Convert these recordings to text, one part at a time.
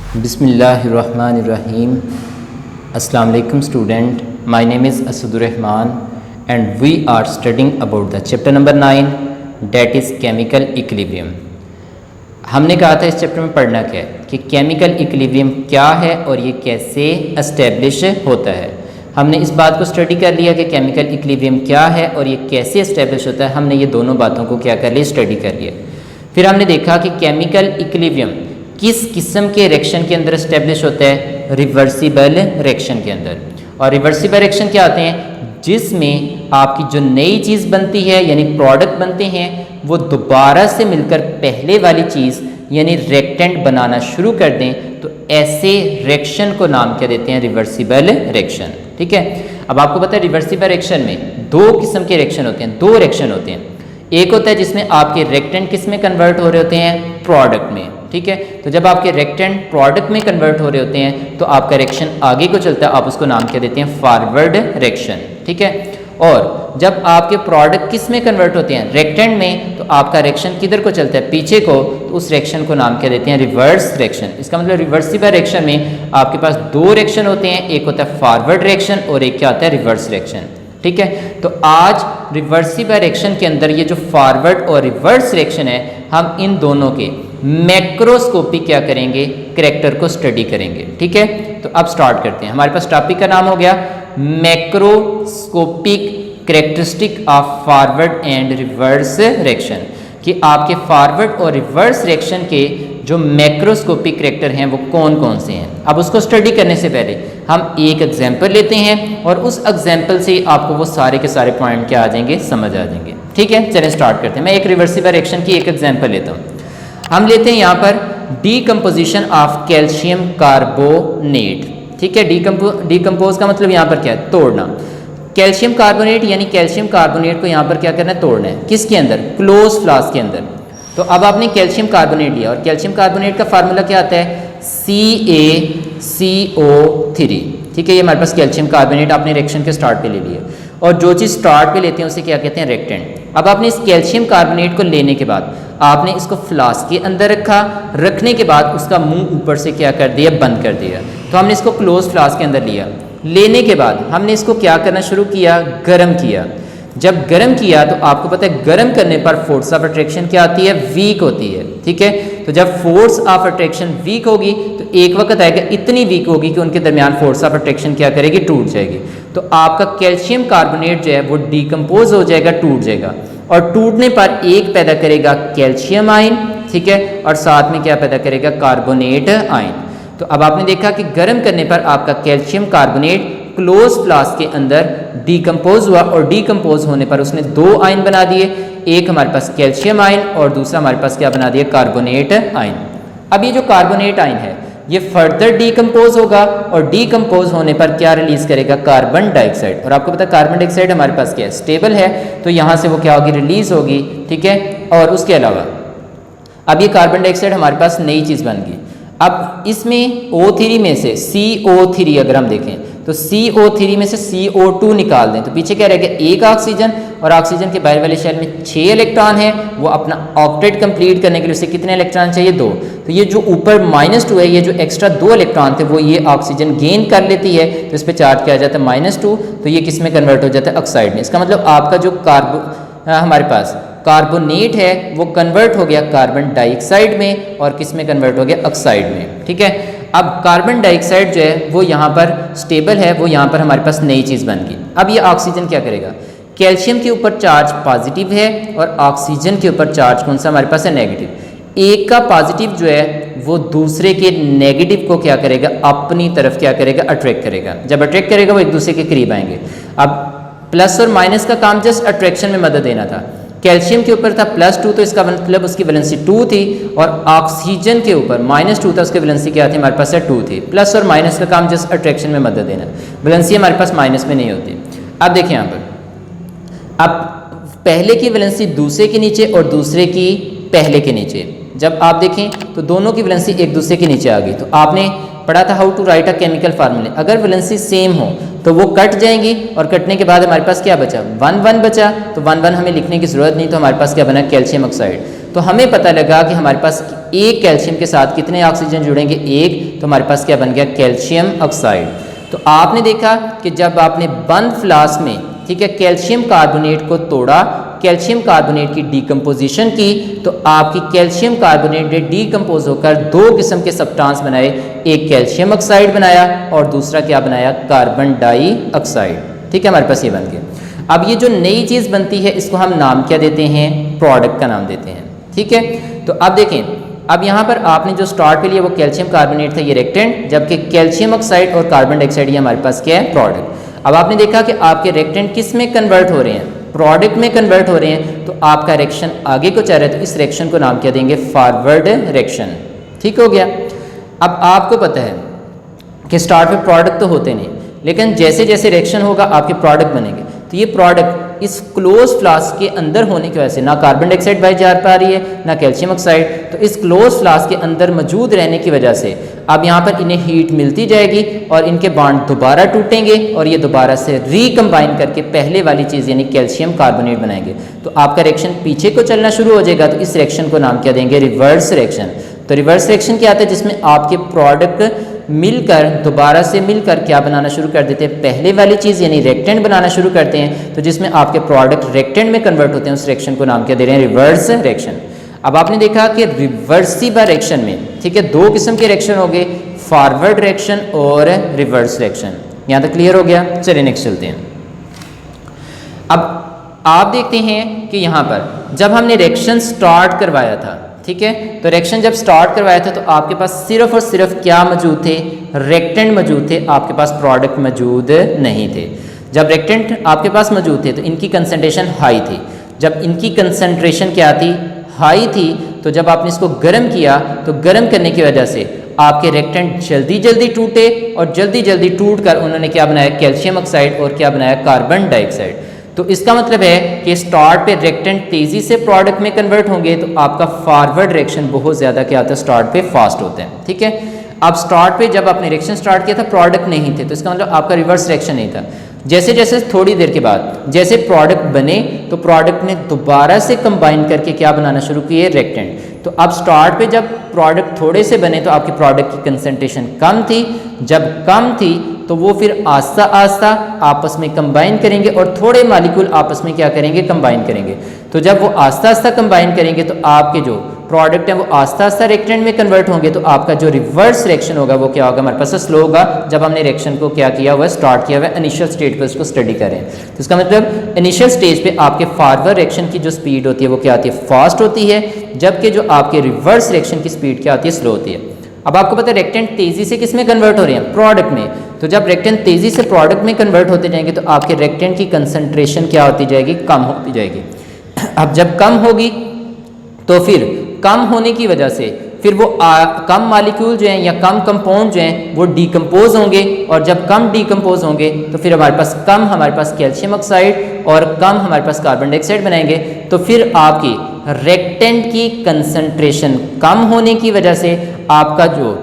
Bismillahirrahmanirrahim. Assalamu alaikum student. My name is Asadur Rahman and we are studying about the chapter number 9 that is chemical equilibrium. हमने कहा था इस chapter में पढ़ना क्या है कि केमिकल इक्विलिब्रियम क्या है और ये कैसे एस्टेब्लिश होता है। हमने इस बात को स्टडी कर लिया कि केमिकल इक्विलिब्रियम क्या है और ये कैसे एस्टेब्लिश होता है। हमने ये दोनों बातों को क्या कर लिया, स्टडी कर लिया। फिर हमने देखा कि केमिकल इक्विलिब्रियम किस किस्म के रिएक्शन के अंदर एस्टेब्लिश होता है, रिवर्सिबल रिएक्शन के अंदर। और रिवर्सिबल रिएक्शन क्या आते हैं, जिसमें आपकी जो नई चीज़ बनती है यानी प्रोडक्ट बनते हैं वो दोबारा से मिलकर पहले वाली चीज़ यानी रिएक्टेंट बनाना शुरू कर दें, तो ऐसे रिएक्शन को नाम क्या देते हैं, रिवर्सिबल रिएक्शन। ठीक है। अब आपको पता है रिवर्सिबल रिएक्शन में दो किस्म के रिएक्शन होते हैं, दो रिएक्शन होते हैं। एक होता है जिसमें आपके रिएक्टेंट किस में कन्वर्ट हो रहे होते हैं, प्रोडक्ट में। ठीक है। तो जब आपके रिएक्टेंट प्रोडक्ट में कन्वर्ट हो रहे होते हैं तो आपका रिएक्शन आगे को चलता है, आप उसको नाम क्या देते हैं, फॉरवर्ड रिएक्शन। ठीक है। और जब आपके प्रोडक्ट किस में कन्वर्ट होते हैं, रिएक्टेंट में, तो आपका रिएक्शन किधर को चलता है, पीछे को, तो उस रिएक्शन को नाम क्या देते हैं, रिवर्स रिएक्शन। इसका मतलब रिवर्सिबल रिएक्शन में आपके पास दो रिएक्शन होते हैं, एक होता है फॉरवर्ड रिएक्शन और एक क्या होता है, रिवर्स रिएक्शन। ठीक है। तो आज रिवर्सिबल रिएक्शन के अंदर ये जो फॉरवर्ड और रिवर्स रिएक्शन है, हम इन दोनों के मैक्रोस्कोपी क्या करेंगे, करैक्टर को स्टडी करेंगे। ठीक है। तो अब स्टार्ट करते हैं। हमारे पास टॉपिक का नाम हो गया macroscopic characteristic of forward and reverse reaction, कि आपके फॉरवर्ड और रिवर्स रिएक्शन के जो मैक्रोस्कोपिक करैक्टर हैं वो कौन कौन से हैं। अब उसको स्टडी करने से पहले हम एक एग्जाम्पल लेते हैं और उस एग्जाम्पल से आपको वो सारे के सारे पॉइंट क्या आ जाएंगे, समझ आ जाएंगे। ठीक है। चलिए स्टार्ट करते हैं। मैं एक रिवर्सिबल रिएक्शन की एक एग्जाम्पल लेता हूँ। हम लेते हैं यहाँ पर डीकम्पोजिशन ऑफ कैल्शियम कार्बोनेट। ठीक है। डीकम्पोज का मतलब यहाँ पर क्या है, तोड़ना। कैल्शियम कार्बोनेट यानी कैल्शियम कार्बोनेट को यहाँ पर क्या करना है, तोड़ना है। किसके अंदर, क्लोज फ्लास्क के अंदर। तो अब आपने कैल्शियम कार्बोनेट लिया और कैल्शियम कार्बोनेट का फार्मूला क्या आता है, CaCO3। ठीक है। ये हमारे पास कैल्शियम कार्बोनेट आपने रिएक्शन के स्टार्ट पे ले लिया और जो चीज़ स्टार्ट पे लेते हैं उसे क्या कहते हैं, रिएक्टेंट। अब आपने इस कैल्शियम कार्बोनेट को लेने के बाद आपने इसको फ्लास्क के अंदर रखा, रखने के बाद उसका मुंह ऊपर से क्या कर दिया, बंद कर दिया। तो हमने इसको क्लोज फ्लास्क के अंदर लिया। लेने के बाद हमने इसको क्या करना शुरू किया, गर्म किया। जब गर्म किया तो आपको पता है गर्म करने पर फोर्स ऑफ अट्रैक्शन क्या आती है, वीक होती है। ठीक है। तो जब फोर्स ऑफ अट्रैक्शन वीक होगी तो एक वक्त आएगा इतनी वीक होगी कि उनके दरमियान फोर्स ऑफ अट्रैक्शन क्या करेगी, टूट जाएगी। तो आपका कैल्शियम कार्बोनेट जो है वो डिकम्पोज हो जाएगा, टूट जाएगा। और टूटने पर एक पैदा करेगा कैल्शियम आयन। ठीक है। और साथ में क्या पैदा करेगा, कार्बोनेट आयन। तो अब आपने देखा कि गर्म करने पर आपका कैल्शियम कार्बोनेट क्लोज फ्लास्क के अंदर डिकम्पोज हुआ और डिकम्पोज होने पर उसने दो आयन बना दिए, एक हमारे पास कैल्शियम आयन और दूसरा हमारे पास क्या बना दिया, कार्बोनेट आयन। अब ये जो कार्बोनेट आयन है ये फर्दर डिकम्पोज होगा और डिकम्पोज होने पर क्या रिलीज करेगा, कार्बन डाइऑक्साइड। और आपको पता है कार्बन डाइऑक्साइड हमारे पास क्या है, स्टेबल है, तो यहाँ से वो क्या होगी, रिलीज होगी। ठीक है। और उसके अलावा अब ये कार्बन डाइऑक्साइड हमारे पास नई चीज़ बन गई। अब इसमें O3 में से CO3 अगर हम देखें तो CO3 में से CO2 निकाल दें तो पीछे क्या रहेगा, एक ऑक्सीजन, और ऑक्सीजन के बाहर वाले शेल में 6 इलेक्ट्रॉन है। वो अपना ऑक्टेट कंप्लीट करने के लिए उसे कितने इलेक्ट्रॉन चाहिए, 2। तो ये जो ऊपर -2 है, ये जो एक्स्ट्रा 2 इलेक्ट्रॉन थे वो ये ऑक्सीजन गेन कर लेती है, तो इस पर चार्ज किया जाता है -2, तो ये किस में कन्वर्ट हो जाता है, ऑक्साइड में। इसका मतलब आपका जो हमारे पास कार्बोनेट है वो कन्वर्ट हो गया कार्बन डाइऑक्साइड में और किस में कन्वर्ट हो गया, ऑक्साइड में। ठीक है। अब कार्बन डाइऑक्साइड जो है वो यहाँ पर स्टेबल है, वो यहाँ पर हमारे पास नई चीज़ बन गई। अब ये ऑक्सीजन क्या करेगा, कैल्शियम के ऊपर चार्ज पॉजिटिव है और ऑक्सीजन के ऊपर चार्ज कौन सा हमारे पास है, नेगेटिव। एक का पॉजिटिव जो है वो दूसरे के नेगेटिव को क्या करेगा, अपनी तरफ क्या करेगा, अट्रैक्ट करेगा। जब अट्रैक्ट करेगा वो एक दूसरे के करीब आएंगे। अब प्लस और माइनस का काम जस्ट अट्रैक्शन में मदद देना था। कैल्शियम के ऊपर था +2 तो इसका मतलब उसकी वैलेंसी 2 थी, और ऑक्सीजन के ऊपर -2 था, उसकी वैलेंसी क्या थी, हमारे पास है 2 थी। प्लस और माइनस का काम जस्ट अट्रैक्शन में मदद देना, वैलेंसी हमारे पास माइनस में नहीं होती। अब देखिए यहाँ पर, अब पहले की वैलेंसी दूसरे के नीचे और दूसरे की पहले के नीचे, जब आप देखें तो दोनों की वैलेंसी एक दूसरे के नीचे आ गई। तो आपने पढ़ा था how to write a chemical formulae, अगर वैलेंसी सेम हो तो वो कट जाएंगी और कटने के बाद हमारे पास क्या बचा, 1 1 बचा। तो 1 1 हमें लिखने की जरूरत नहीं, तो हमारे पास क्या बना, कैल्शियम ऑक्साइड। तो हमें पता लगा कि हमारे पास एक कैल्शियम के साथ कितने ऑक्सीजन जुड़ेंगे, एक, तो हमारे पास क्या बन गया, कैल्शियम ऑक्साइड। तो आपने देखा कि जब आपने बंद फ्लास्क में, ठीक है, कैल्शियम कार्बोनेट को तोड़ा, कैल्शियम कार्बोनेट की डीकम्पोजिशन की, तो आपकी कैल्शियम कार्बोनेट ने डीकम्पोज होकर दो किस्म के सब्सटेंस बनाए, एक कैल्शियम ऑक्साइड बनाया और दूसरा क्या बनाया, कार्बन डाइऑक्साइड। ठीक है, हमारे पास ये बन गया। अब ये जो नई चीज़ बनती है इसको हम नाम क्या देते हैं, प्रोडक्ट का नाम देते हैं। ठीक है, तो अब देखें, अब यहाँ पर आपने जो स्टार्ट पे लिया वो कैल्शियम कार्बोनेट था, ये रेक्टेंट, जबकि कैल्शियम ऑक्साइड और कार्बन डाइऑक्साइड ये हमारे पास क्या है, प्रोडक्ट। अब आपने देखा कि आपके रेक्टेंट किस में कन्वर्ट हो रहे हैं, प्रोडक्ट में कन्वर्ट हो रहे हैं, तो आपका रिएक्शन आगे को चल रहा है, तो इस रिएक्शन को नाम क्या देंगे, फॉरवर्ड रिएक्शन। ठीक हो गया। अब आपको पता है कि स्टार्ट पे प्रोडक्ट तो होते नहीं, लेकिन जैसे जैसे रिएक्शन होगा आपके प्रोडक्ट बनेंगे, तो ये प्रोडक्ट इस क्लोज फ्लास्क के अंदर होने की वजह से ना कार्बन डाइऑक्साइड बाहर जा पा रही है ना कैल्शियम ऑक्साइड, तो इस क्लोज फ्लास्क के अंदर मौजूद रहने की वजह से अब यहाँ पर इन्हें हीट मिलती जाएगी और इनके बॉन्ड दोबारा टूटेंगे और ये दोबारा से रिकम्बाइन करके पहले वाली चीज़ यानी कैल्शियम कार्बोनेट बनाएंगे। तो आपका रिएक्शन पीछे को चलना शुरू हो जाएगा, तो इस रिएक्शन को नाम क्या देंगे, रिवर्स रिएक्शन। तो रिवर्स रिएक्शन क्या आता है, जिसमें आपके प्रोडक्ट मिलकर दोबारा से मिलकर क्या बनाना शुरू कर देते हैं, पहले वाली चीज़ यानी रेक्टेंट बनाना शुरू करते हैं, तो जिसमें आपके प्रोडक्ट रेक्टेंट में कन्वर्ट होते हैं, उस रिएक्शन को नाम क्या दे रहे हैं, रिवर्स रिएक्शन। अब आपने देखा कि रिवर्सिबल रिएक्शन में, ठीक है, दो किस्म के रिएक्शन हो गए, फॉरवर्ड रिएक्शन और रिवर्स रिएक्शन। यहाँ तक क्लियर हो गया। चलिए नेक्स्ट चलते हैं। अब आप देखते हैं कि यहाँ पर जब हमने रिएक्शन स्टार्ट करवाया था, ठीक है, तो रिएक्शन जब स्टार्ट करवाया था तो आपके पास सिर्फ और सिर्फ क्या मौजूद थे, रेक्टेंट मौजूद थे, आपके पास प्रोडक्ट मौजूद नहीं थे। जब रेक्टेंट आपके पास मौजूद थे तो इनकी कंसंट्रेशन हाई थी। जब इनकी कंसंट्रेशन क्या थी, हाई थी, तो जब आपने इसको गर्म किया तो गर्म करने की वजह से आपके रेक्टेंट जल्दी जल्दी टूटे और जल्दी जल्दी टूट कर उन्होंने क्या बनाया, कैल्शियम ऑक्साइड और क्या बनाया, कार्बन डाइऑक्साइड। तो इसका मतलब है कि स्टार्ट पे रेक्टेंट तेजी से प्रोडक्ट में कन्वर्ट होंगे तो आपका फॉरवर्ड रिएक्शन बहुत ज़्यादा क्या होता है, स्टार्ट पे फास्ट होता है। ठीक है, अब स्टार्ट पे जब आपने रिएक्शन स्टार्ट किया था प्रोडक्ट नहीं थे, तो इसका मतलब आपका रिवर्स रिएक्शन नहीं था। जैसे जैसे थोड़ी देर के बाद जैसे प्रोडक्ट बने तो प्रोडक्ट ने दोबारा से कंबाइन करके क्या बनाना शुरू किए, रेक्टेंट। तो अब स्टार्ट पे जब प्रोडक्ट थोड़े से बने तो आपके प्रोडक्ट की कंसंट्रेशन कम थी, जब कम थी तो वो फिर आस्ता आस्ता आपस में कंबाइन करेंगे और थोड़े मॉलिक्यूल आपस में क्या करेंगे, कंबाइन करेंगे। तो जब वो आस्ता आस्ता कंबाइन करेंगे तो आपके जो प्रोडक्ट है वो आस्ता आस्ता रेक्टेंट में कन्वर्ट होंगे, तो आपका जो रिवर्स रिएक्शन होगा वो क्या होगा, हमारे पास स्लो होगा। जब हमने रिएक्शन को क्या किया हुआ, स्टार्ट किया हुआ, इनिशियल स्टेज पर उसको स्टडी करें, तो इसका मतलब इनिशियल स्टेज पे आपके फॉरवर्ड रिएक्शन की जो स्पीड होती है वो क्या होती है, फास्ट होती है, जबकि जो आपके रिवर्स रिएक्शन की स्पीड क्या होती है, स्लो होती है। अब आपको पता है रेक्टेंट तेजी से किस में कन्वर्ट हो रहे हैं, प्रोडक्ट में। तो जब रेक्टेंट तेजी से प्रोडक्ट में कन्वर्ट होते जाएंगे तो आपके रेक्टेंट की कंसंट्रेशन क्या होती जाएगी, कम होती जाएगी। अब जब कम होगी तो फिर कम होने की वजह से फिर वो कम मॉलिक्यूल जो हैं या कम कंपाउंड जो हैं वो डीकम्पोज होंगे, और जब कम डीकम्पोज होंगे तो फिर हमारे पास कैल्शियम ऑक्साइड और कम हमारे पास कार्बन डाइऑक्साइड बनाएंगे। तो फिर आपकी रेक्टेंट की कंसंट्रेशन कम होने की वजह से आपका जो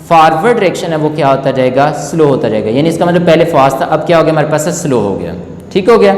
फॉरवर्ड रिएक्शन है वो क्या होता जाएगा, स्लो होता जाएगा। यानी इसका मतलब पहले फास्ट था, अब क्या हो गया, हमारे पास स्लो हो गया। ठीक हो गया।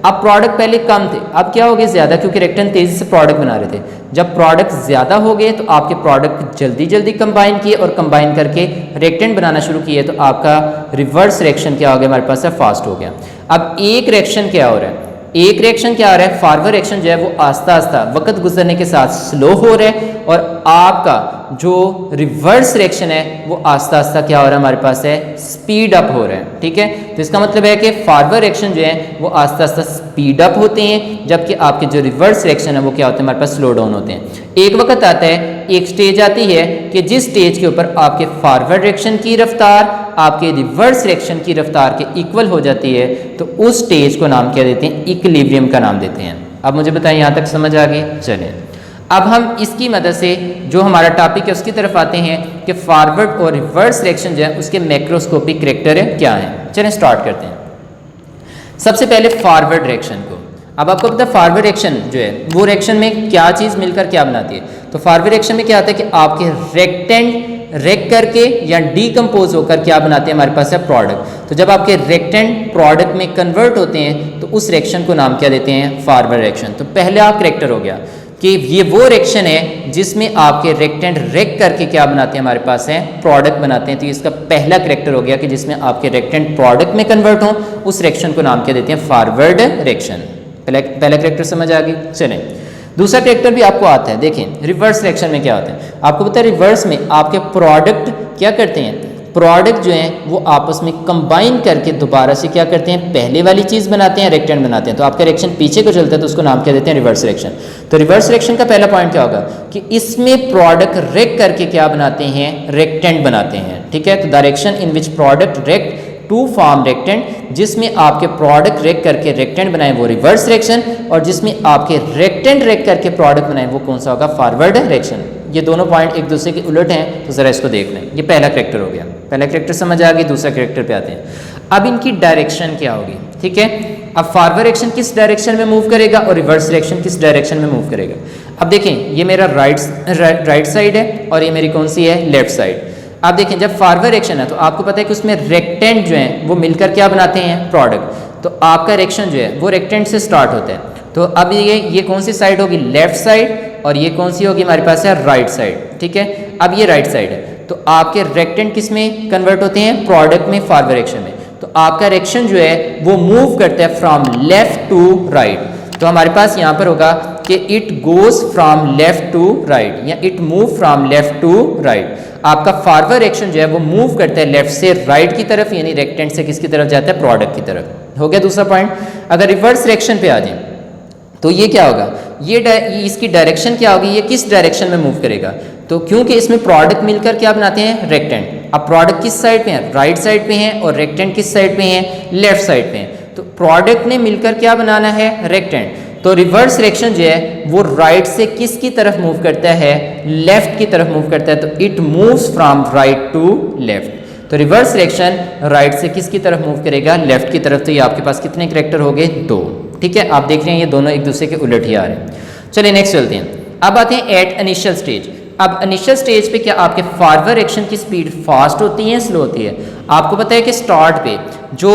अब प्रोडक्ट पहले कम थे, अब क्या हो गए, ज़्यादा, क्योंकि रेक्टेंट तेज़ी से प्रोडक्ट बना रहे थे। जब प्रोडक्ट ज़्यादा हो गए तो आपके प्रोडक्ट जल्दी जल्दी कंबाइन किए और कंबाइन करके रेक्टेंट बनाना शुरू किए, तो आपका रिवर्स रिएक्शन क्या हो गया, हमारे पास है फास्ट हो गया। अब एक रिएक्शन क्या हो रहा है, एक रिएक्शन क्या हो रहा है, फॉरवर्ड रिएक्शन जो है वो आस्ता आस्ता वक्त गुजरने के साथ स्लो हो रहा है, और आपका जो रिवर्स रिएक्शन है वो आस्ता आस्ता क्या हो रहा है, हमारे पास है स्पीड अप हो रहा है। ठीक है, तो इसका मतलब है कि फॉरवर्ड रिएक्शन जो है वो आस्ता आस्ता स्पीड अप होते हैं, जबकि आपके जो रिवर्स रिएक्शन है वो क्या होते हैं, हमारे पास स्लो डाउन होते हैं। एक वक्त आता है, एक स्टेज आती है कि जिस स्टेज के ऊपर आपके फॉरवर्ड रिएक्शन की रफ्तार आपके रिवर्स रिएक्शन की रफ्तार के इक्वल हो जाती है, तो उस स्टेज को नाम क्या देते हैं, इक्विलिब्रियम का नाम देते हैं। अब मुझे बताएं यहाँ तक समझ आ गई। चलें अब हम इसकी मदद से जो हमारा टॉपिक है उसकी तरफ आते हैं कि फॉरवर्ड और रिवर्स रिएक्शन जो है उसके मैक्रोस्कोपिक करैक्टर क्या हैं। चलें स्टार्ट करते हैं। सबसे पहले फॉरवर्ड रिएक्शन को, अब आपको पता है फॉरवर्ड रिएक्शन जो है वो रिएक्शन में क्या चीज़ मिलकर क्या बनाती है। तो फॉरवर्ड रिएक्शन में क्या आता है कि आपके रेक्टेंट रेक करके या डीकम्पोज होकर क्या बनाते हैं, हमारे पास है प्रोडक्ट। तो जब आपके रेक्टेंट प्रोडक्ट में कन्वर्ट होते हैं तो उस रिएक्शन को नाम क्या देते हैं, फॉरवर्ड रिएक्शन। तो पहला करैक्टर हो गया कि ये वो रिएक्शन है जिसमें आपके रेक्टेंड रेक करके क्या बनाते हैं, हमारे पास है प्रोडक्ट बनाते हैं। तो इसका पहला करेक्टर हो गया कि जिसमें आपके रेक्टेंड प्रोडक्ट में कन्वर्ट हो, उस रिएक्शन को नाम क्या देते हैं, फॉरवर्ड रिएक्शन। पहला करेक्टर समझ आ गई। चलें, दूसरा करेक्टर भी आपको आता है। देखें रिवर्स रिएक्शन में क्या होता है, आपको पता है रिवर्स में आपके प्रोडक्ट क्या करते हैं, प्रोडक्ट जो है वो आपस में कंबाइन करके दोबारा से क्या करते हैं, पहले वाली चीज़ बनाते हैं, रेक्टेंड बनाते हैं। तो आपका रिएक्शन पीछे को चलता है तो उसको नाम क्या देते हैं, रिवर्स रिएक्शन। तो रिवर्स रिएक्शन का पहला पॉइंट क्या होगा कि इसमें प्रोडक्ट रेक करके क्या बनाते हैं, रेक्टेंड बनाते हैं। ठीक है, तो the reaction in which product react to form reactant, जिसमें आपके प्रोडक्ट रेक करके रेक्टेंड बनाए वो रिवर्स रिएक्शन, और जिसमें आपके रेक्टेंड रेक करके प्रोडक्ट बनाए वो कौन सा होगा, फॉरवर्ड रिएक्शन। ये दोनों पॉइंट एक दूसरे के उलट हैं, तो ज़रा इसको देख लें। ये पहला करेक्टर हो गया, पहला करेक्टर समझ आ गई। दूसरा करेक्टर पे आते हैं। अब इनकी डायरेक्शन क्या होगी, ठीक है। अब फॉरवर्ड रिएक्शन किस डायरेक्शन में मूव करेगा और रिवर्स रिएक्शन किस डायरेक्शन में मूव करेगा। अब देखें ये मेरा राइट साइड है और ये मेरी कौन सी है, लेफ्ट साइड। आप देखें जब फॉरवर्ड रिएक्शन है तो आपको पता है कि उसमें रेक्टेंड जो है वो मिलकर क्या बनाते हैं, प्रोडक्ट। तो आपका रिएक्शन जो है वो रेक्टेंड से स्टार्ट होता है। तो अब ये कौन सी साइड होगी, लेफ्ट साइड, और ये कौन सी होगी हमारे पास है, राइट साइड। ठीक है, अब ये राइट साइड है तो आपके रेक्टेंड किस में कन्वर्ट होते हैं, प्रोडक्ट में, फॉरवर्ड रिएक्शन में। तो आपका रिएक्शन जो है वो मूव करता है फ्रॉम लेफ्ट टू राइट। तो हमारे पास यहाँ पर होगा कि it goes from left to right या it move from left to right. आपका फॉरवर्ड रिएक्शन जो है वो मूव करता है लेफ्ट से राइट की तरफ, यानी रेक्टेंड से किसकी तरफ जाता है, प्रोडक्ट की तरफ। हो गया दूसरा पॉइंट। अगर रिवर्स रिएक्शन पे आ जाए तो ये क्या होगा, ये इसकी डायरेक्शन क्या होगी, ये किस डायरेक्शन में मूव करेगा। तो क्योंकि इसमें प्रोडक्ट मिलकर क्या बनाते हैं, रेक्टेंड। अब प्रोडक्ट किस साइड पे है, राइट साइड पे है, और रेक्टेंड किस साइड पे है, लेफ्ट साइड पे है। तो प्रोडक्ट ने मिलकर क्या बनाना है, रेक्टेंड। तो रिवर्स रिएक्शन जो है वो राइट से किसकी तरफ मूव करता है, लेफ्ट की तरफ मूव करता है। तो it moves from right to left. तो रिवर्स रिएक्शन राइट से किसकी तरफ मूव करेगा, लेफ्ट की तरफ। तो ये आपके पास कितने करेक्टर हो गए, 2। ठीक है, आप देख रहे हैं ये दोनों एक दूसरे के उलट ही आ रहे हैं। चलिए नेक्स्ट चलते हैं। अब आते हैं एट इनिशियल स्टेज। अब इनिशियल स्टेज पे क्या आपके फॉरवर्ड रिएक्शन की स्पीड फास्ट होती है, स्लो होती है। आपको पता है कि स्टार्ट पे जो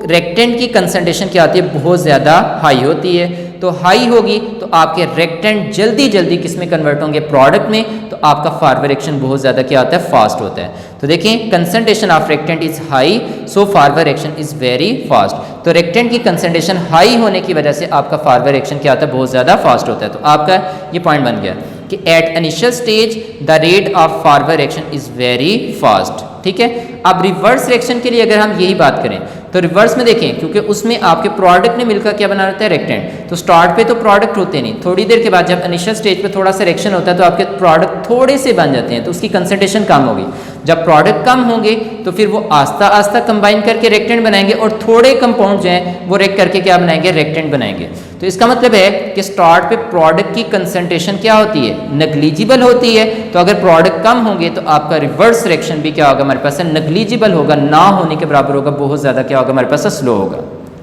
रेक्टेंड की कंसंट्रेशन क्या होती है, बहुत ज़्यादा हाई होती है। तो हाई होगी तो आपके रेक्टेंड जल्दी जल्दी किस में कन्वर्ट होंगे, प्रोडक्ट में। तो आपका फॉरवर्ड रिएक्शन बहुत ज़्यादा क्या होता है, फास्ट होता है। तो देखें concentration of reactant is high so forward reaction is very fast. तो रेक्टेंड की कंसंट्रेशन हाई होने की वजह से आपका फॉरवर्ड रिएक्शन क्या होता है, बहुत ज़्यादा फास्ट होता है। तो आपका ये पॉइंट बन गया कि at initial stage the rate of forward reaction is very fast. ठीक है, अब रिवर्स रिएक्शन के लिए अगर हम यही बात करें तो रिवर्स में देखें, क्योंकि उसमें आपके प्रोडक्ट ने मिलकर क्या बना रहता है, रेक्टेंड। तो स्टार्ट पे तो प्रोडक्ट होते नहीं, थोड़ी देर के बाद जब इनिशियल स्टेज पे थोड़ा सा रिएक्शन होता है तो आपके प्रोडक्ट थोड़े से बन जाते हैं, तो उसकी कंसंट्रेशन कम होगी। जब प्रोडक्ट कम होंगे तो फिर वो आस्ता आस्ता कंबाइन करके रेक्टेंड बनाएंगे, और थोड़े कंपाउंड जो हैं वो रेक करके क्या बनाएंगे, रेक्टेंड बनाएंगे। तो इसका मतलब है कि स्टार्ट पे प्रोडक्ट की कंसंट्रेशन क्या होती है, नेग्लिजिबल होती है। तो अगर प्रोडक्ट कम होंगे तो आपका रिवर्स रिएक्शन भी क्या होगा, हमारे पास नेग्लिजिबल होगा, ना होने के बराबर होगा, बहुत ज़्यादा क्या होगा, हमारे पास स्लो होगा।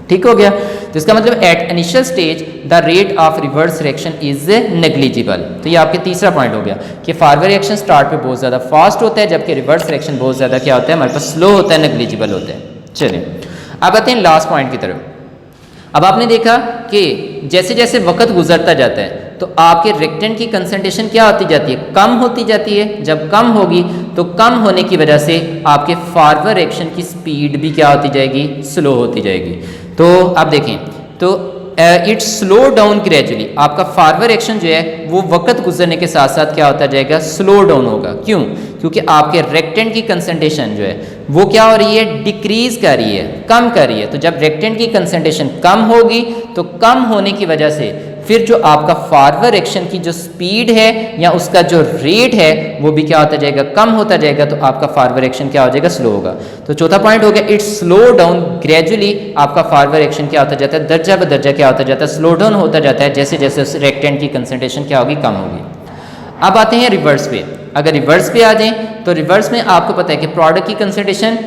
ठीक हो गया। तो इसका मतलब at initial stage the rate of reverse reaction is negligible. तो ये आपके तीसरा पॉइंट हो गया कि फॉरवर्ड रिएक्शन स्टार्ट पे बहुत ज़्यादा फास्ट होता है, जबकि रिवर्स रिएक्शन बहुत ज़्यादा क्या होता है, हमारे पास स्लो होता है, नेग्लिजिबल होता है। चलिए अब आते हैं लास्ट पॉइंट की तरफ। अब आपने देखा कि जैसे जैसे वक्त गुजरता जाता है तो आपके रेक्टेंड की कंसंट्रेशन क्या होती जाती है, कम होती जाती है। जब कम होगी तो कम होने की वजह से आपके फॉरवर्ड रिएक्शन की स्पीड भी क्या होती जाएगी, स्लो होती जाएगी। तो आप देखें तो इट्स स्लो डाउन ग्रेजुअली। आपका फॉरवर्ड रिएक्शन जो है वो वक्त गुजरने के साथ साथ क्या होता जाएगा, स्लो डाउन होगा। क्यों? क्योंकि आपके रेक्टेंड की कंसंट्रेशन जो है वो क्या हो रही है, डिक्रीज कर रही है, कम कर रही है। तो जब रेक्टेंड की कंसंट्रेशन कम होगी तो कम होने की वजह से फिर जो आपका फॉरवर्ड रिएक्शन की जो स्पीड है या उसका जो रेट है वो भी क्या होता जाएगा, कम होता जाएगा। तो आपका फॉरवर्ड रिएक्शन क्या हो जाएगा, स्लो होगा। तो चौथा पॉइंट हो गया इट्स स्लो डाउन ग्रेजुअली। आपका फॉरवर्ड रिएक्शन क्या होता जाता है, दर्जा ब दर्जा क्या होता जाता है, स्लो डाउन होता जाता है, जैसे जैसे उस रेक्टेंड की कंसंट्रेशन क्या होगी, कम होगी। अब आते हैं रिवर्स पे। अगर रिवर्स पे आ जाएं तो रिवर्स में आपको पता है कि प्रोडक्ट की कंसंट्रेशन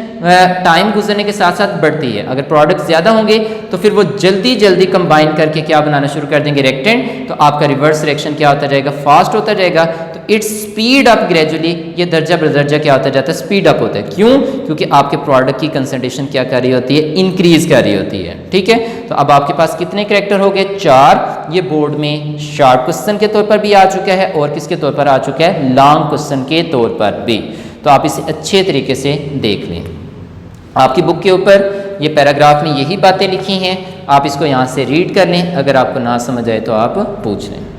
टाइम गुजरने के साथ साथ बढ़ती है। अगर प्रोडक्ट ज़्यादा होंगे तो फिर वो जल्दी जल्दी कंबाइन करके क्या बनाना शुरू कर देंगे, रिएक्टेंट। तो आपका रिवर्स रिएक्शन क्या होता जाएगा, फास्ट होता जाएगा। तो इट्स स्पीड अप ग्रेजुअली, ये दर्जा बदर्जा क्या होता जाता है, स्पीड अप होता है। क्यों? क्योंकि आपके प्रोडक्ट की कंसंट्रेशन क्या कर रही होती है, इंक्रीज कर रही होती है। ठीक है, तो अब आपके पास कितने करैक्टर हो गए, 4। ये बोर्ड में शॉर्ट क्वेश्चन के तौर पर भी आ चुका है और किसके तौर पर आ चुका है, लॉन्ग क्वेश्चन के तौर पर भी। तो आप इसे अच्छे तरीके से देख लें। आपकी बुक के ऊपर ये पैराग्राफ में यही बातें लिखी हैं, आप इसको यहाँ से रीड कर लें। अगर आपको ना समझ आए तो आप पूछ लें।